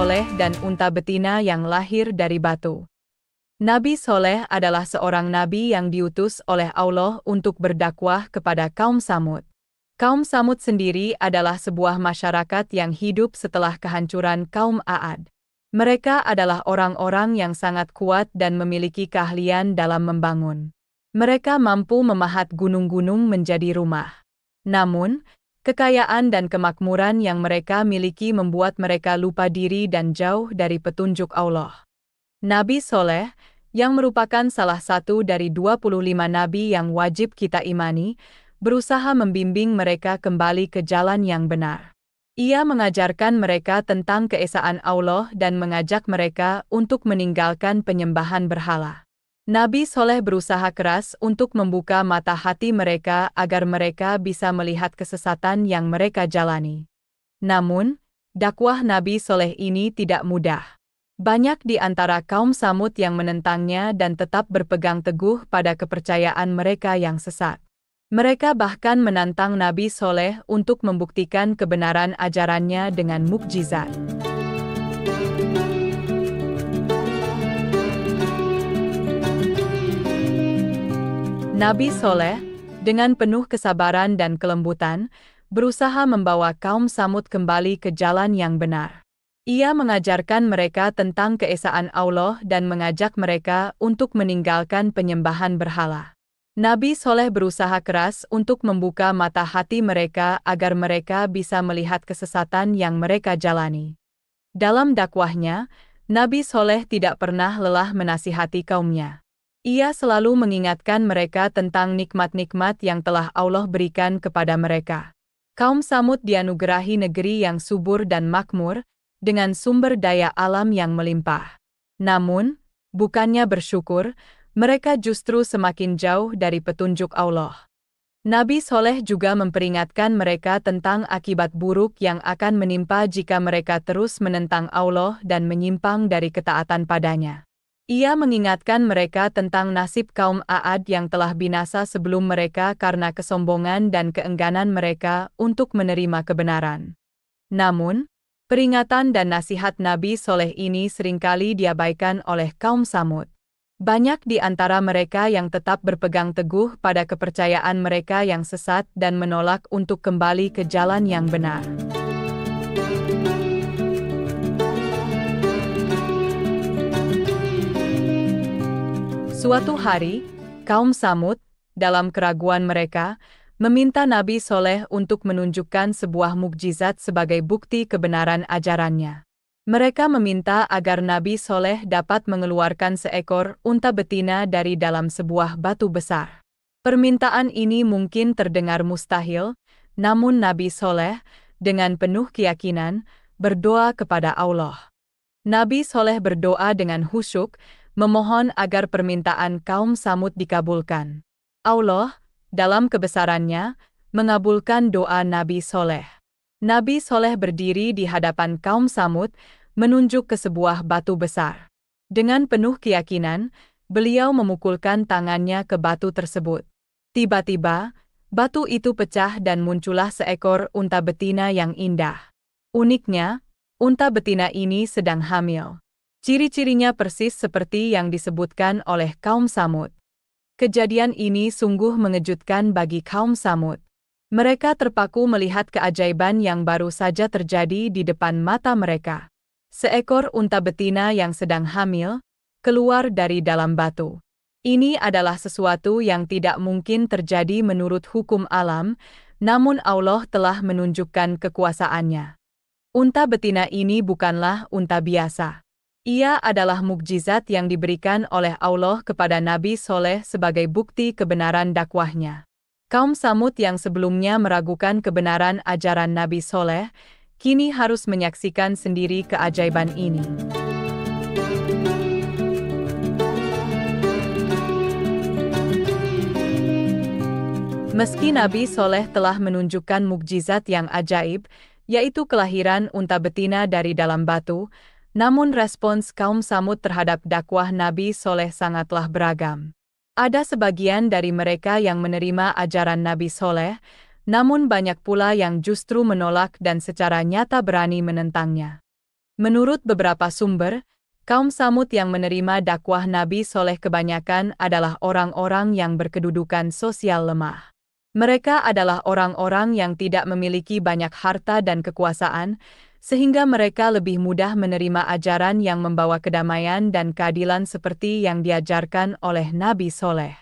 Soleh dan unta betina yang lahir dari batu. Nabi Soleh adalah seorang nabi yang diutus oleh Allah untuk berdakwah kepada kaum Samud. Kaum Samud sendiri adalah sebuah masyarakat yang hidup setelah kehancuran kaum Aad. Mereka adalah orang-orang yang sangat kuat dan memiliki keahlian dalam membangun. Mereka mampu memahat gunung-gunung menjadi rumah. Namun, kekayaan dan kemakmuran yang mereka miliki membuat mereka lupa diri dan jauh dari petunjuk Allah. Nabi Soleh, yang merupakan salah satu dari 25 nabi yang wajib kita imani, berusaha membimbing mereka kembali ke jalan yang benar. Ia mengajarkan mereka tentang keesaan Allah dan mengajak mereka untuk meninggalkan penyembahan berhala. Nabi Soleh berusaha keras untuk membuka mata hati mereka agar mereka bisa melihat kesesatan yang mereka jalani. Namun, dakwah Nabi Soleh ini tidak mudah. Banyak di antara kaum Samud yang menentangnya dan tetap berpegang teguh pada kepercayaan mereka yang sesat. Mereka bahkan menantang Nabi Soleh untuk membuktikan kebenaran ajarannya dengan mukjizat. Nabi Soleh, dengan penuh kesabaran dan kelembutan, berusaha membawa kaum Samud kembali ke jalan yang benar. Ia mengajarkan mereka tentang keesaan Allah dan mengajak mereka untuk meninggalkan penyembahan berhala. Nabi Soleh berusaha keras untuk membuka mata hati mereka agar mereka bisa melihat kesesatan yang mereka jalani. Dalam dakwahnya, Nabi Soleh tidak pernah lelah menasihati kaumnya. Ia selalu mengingatkan mereka tentang nikmat-nikmat yang telah Allah berikan kepada mereka. Kaum Samud dianugerahi negeri yang subur dan makmur, dengan sumber daya alam yang melimpah. Namun, bukannya bersyukur, mereka justru semakin jauh dari petunjuk Allah. Nabi Soleh juga memperingatkan mereka tentang akibat buruk yang akan menimpa jika mereka terus menentang Allah dan menyimpang dari ketaatan padanya. Ia mengingatkan mereka tentang nasib kaum Aad yang telah binasa sebelum mereka karena kesombongan dan keengganan mereka untuk menerima kebenaran. Namun, peringatan dan nasihat Nabi Soleh ini seringkali diabaikan oleh kaum Samud. Banyak di antara mereka yang tetap berpegang teguh pada kepercayaan mereka yang sesat dan menolak untuk kembali ke jalan yang benar. Suatu hari, kaum Samud, dalam keraguan mereka, meminta Nabi Soleh untuk menunjukkan sebuah mukjizat sebagai bukti kebenaran ajarannya. Mereka meminta agar Nabi Soleh dapat mengeluarkan seekor unta betina dari dalam sebuah batu besar. Permintaan ini mungkin terdengar mustahil, namun Nabi Soleh, dengan penuh keyakinan, berdoa kepada Allah. Nabi Soleh berdoa dengan khusyuk, memohon agar permintaan kaum Samud dikabulkan. Allah, dalam kebesarannya, mengabulkan doa Nabi Soleh. Nabi Soleh berdiri di hadapan kaum Samud, menunjuk ke sebuah batu besar. Dengan penuh keyakinan, beliau memukulkan tangannya ke batu tersebut. Tiba-tiba, batu itu pecah dan muncullah seekor unta betina yang indah. Uniknya, unta betina ini sedang hamil. Ciri-cirinya persis seperti yang disebutkan oleh kaum Samud. Kejadian ini sungguh mengejutkan bagi kaum Samud. Mereka terpaku melihat keajaiban yang baru saja terjadi di depan mata mereka. Seekor unta betina yang sedang hamil, keluar dari dalam batu. Ini adalah sesuatu yang tidak mungkin terjadi menurut hukum alam, namun Allah telah menunjukkan kekuasaannya. Unta betina ini bukanlah unta biasa. Ia adalah mukjizat yang diberikan oleh Allah kepada Nabi Soleh sebagai bukti kebenaran dakwahnya. Kaum Samud yang sebelumnya meragukan kebenaran ajaran Nabi Soleh, kini harus menyaksikan sendiri keajaiban ini. Meski Nabi Soleh telah menunjukkan mukjizat yang ajaib, yaitu kelahiran unta betina dari dalam batu, namun respons kaum Samud terhadap dakwah Nabi Soleh sangatlah beragam. Ada sebagian dari mereka yang menerima ajaran Nabi Soleh, namun banyak pula yang justru menolak dan secara nyata berani menentangnya. Menurut beberapa sumber, kaum Tsamud yang menerima dakwah Nabi Soleh kebanyakan adalah orang-orang yang berkedudukan sosial lemah. Mereka adalah orang-orang yang tidak memiliki banyak harta dan kekuasaan, sehingga mereka lebih mudah menerima ajaran yang membawa kedamaian dan keadilan seperti yang diajarkan oleh Nabi Soleh.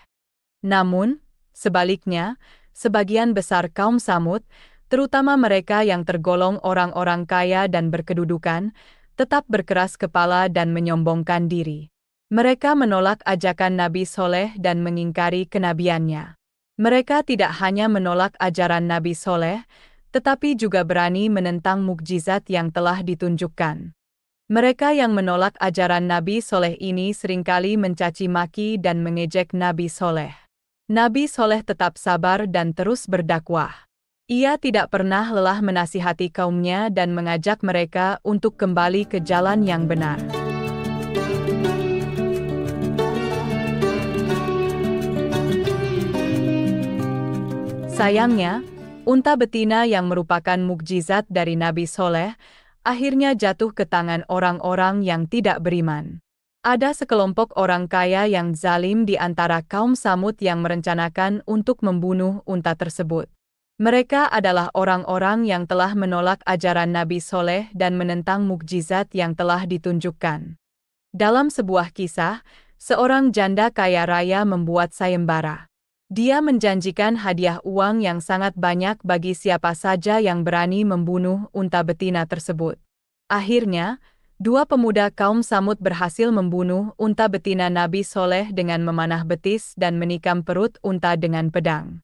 Namun, sebaliknya, sebagian besar kaum Tsamud, terutama mereka yang tergolong orang-orang kaya dan berkedudukan, tetap berkeras kepala dan menyombongkan diri. Mereka menolak ajakan Nabi Soleh dan mengingkari kenabiannya. Mereka tidak hanya menolak ajaran Nabi Soleh, tetapi juga berani menentang mukjizat yang telah ditunjukkan. Mereka yang menolak ajaran Nabi Soleh ini seringkali mencaci maki dan mengejek Nabi Soleh. Nabi Soleh tetap sabar dan terus berdakwah. Ia tidak pernah lelah menasihati kaumnya dan mengajak mereka untuk kembali ke jalan yang benar. Sayangnya, unta betina yang merupakan mukjizat dari Nabi Soleh, akhirnya jatuh ke tangan orang-orang yang tidak beriman. Ada sekelompok orang kaya yang zalim di antara kaum Tsamud yang merencanakan untuk membunuh unta tersebut. Mereka adalah orang-orang yang telah menolak ajaran Nabi Soleh dan menentang mukjizat yang telah ditunjukkan. Dalam sebuah kisah, seorang janda kaya raya membuat sayembara. Dia menjanjikan hadiah uang yang sangat banyak bagi siapa saja yang berani membunuh unta betina tersebut. Akhirnya, dua pemuda kaum Tsamud berhasil membunuh unta betina Nabi Soleh dengan memanah betis dan menikam perut unta dengan pedang.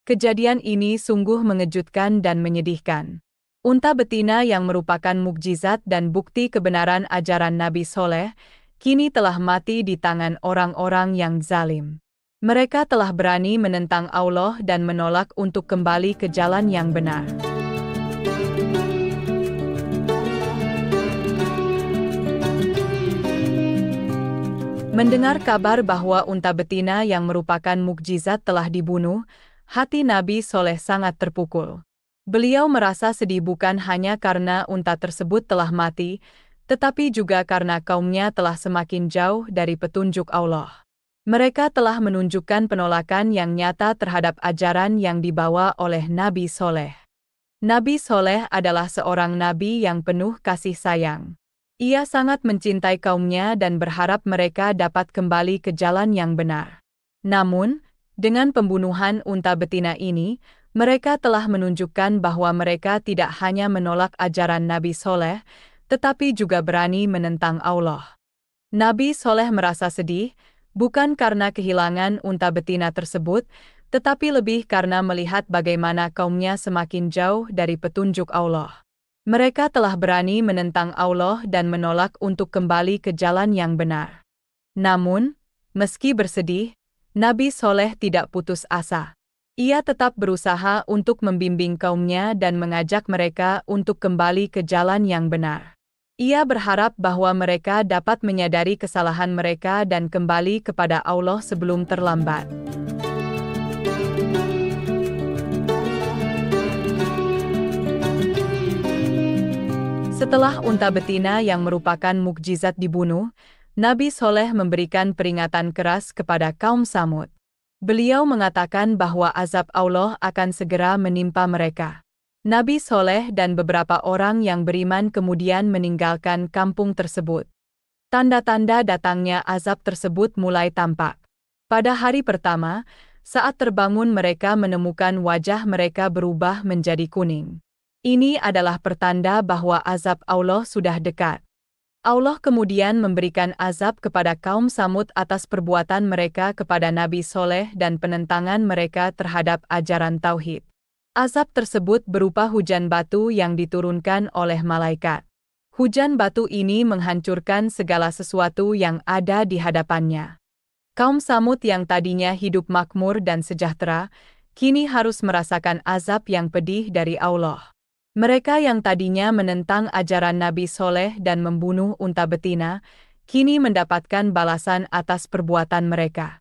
Kejadian ini sungguh mengejutkan dan menyedihkan. Unta betina yang merupakan mukjizat dan bukti kebenaran ajaran Nabi Soleh, kini telah mati di tangan orang-orang yang zalim. Mereka telah berani menentang Allah dan menolak untuk kembali ke jalan yang benar. Mendengar kabar bahwa unta betina yang merupakan mukjizat telah dibunuh, hati Nabi Soleh sangat terpukul. Beliau merasa sedih bukan hanya karena unta tersebut telah mati, tetapi juga karena kaumnya telah semakin jauh dari petunjuk Allah. Mereka telah menunjukkan penolakan yang nyata terhadap ajaran yang dibawa oleh Nabi Soleh. Nabi Soleh adalah seorang nabi yang penuh kasih sayang. Ia sangat mencintai kaumnya dan berharap mereka dapat kembali ke jalan yang benar. Namun, dengan pembunuhan unta betina ini, mereka telah menunjukkan bahwa mereka tidak hanya menolak ajaran Nabi Soleh, tetapi juga berani menentang Allah. Nabi Soleh merasa sedih, bukan karena kehilangan unta betina tersebut, tetapi lebih karena melihat bagaimana kaumnya semakin jauh dari petunjuk Allah. Mereka telah berani menentang Allah dan menolak untuk kembali ke jalan yang benar. Namun, meski bersedih, Nabi Soleh tidak putus asa. Ia tetap berusaha untuk membimbing kaumnya dan mengajak mereka untuk kembali ke jalan yang benar. Ia berharap bahwa mereka dapat menyadari kesalahan mereka dan kembali kepada Allah sebelum terlambat. Setelah unta betina yang merupakan mukjizat dibunuh, Nabi Soleh memberikan peringatan keras kepada kaum Tsamud. Beliau mengatakan bahwa azab Allah akan segera menimpa mereka. Nabi Soleh dan beberapa orang yang beriman kemudian meninggalkan kampung tersebut. Tanda-tanda datangnya azab tersebut mulai tampak. Pada hari pertama, saat terbangun mereka menemukan wajah mereka berubah menjadi kuning. Ini adalah pertanda bahwa azab Allah sudah dekat. Allah kemudian memberikan azab kepada kaum Tsamud atas perbuatan mereka kepada Nabi Soleh dan penentangan mereka terhadap ajaran Tauhid. Azab tersebut berupa hujan batu yang diturunkan oleh malaikat. Hujan batu ini menghancurkan segala sesuatu yang ada di hadapannya. Kaum Tsamud yang tadinya hidup makmur dan sejahtera, kini harus merasakan azab yang pedih dari Allah. Mereka yang tadinya menentang ajaran Nabi Soleh dan membunuh unta betina, kini mendapatkan balasan atas perbuatan mereka.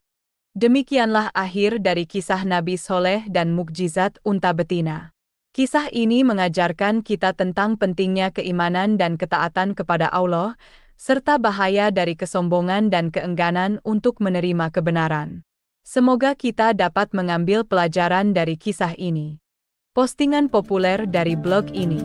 Demikianlah akhir dari kisah Nabi Soleh dan mukjizat unta betina. Kisah ini mengajarkan kita tentang pentingnya keimanan dan ketaatan kepada Allah, serta bahaya dari kesombongan dan keengganan untuk menerima kebenaran. Semoga kita dapat mengambil pelajaran dari kisah ini. Postingan populer dari blog ini.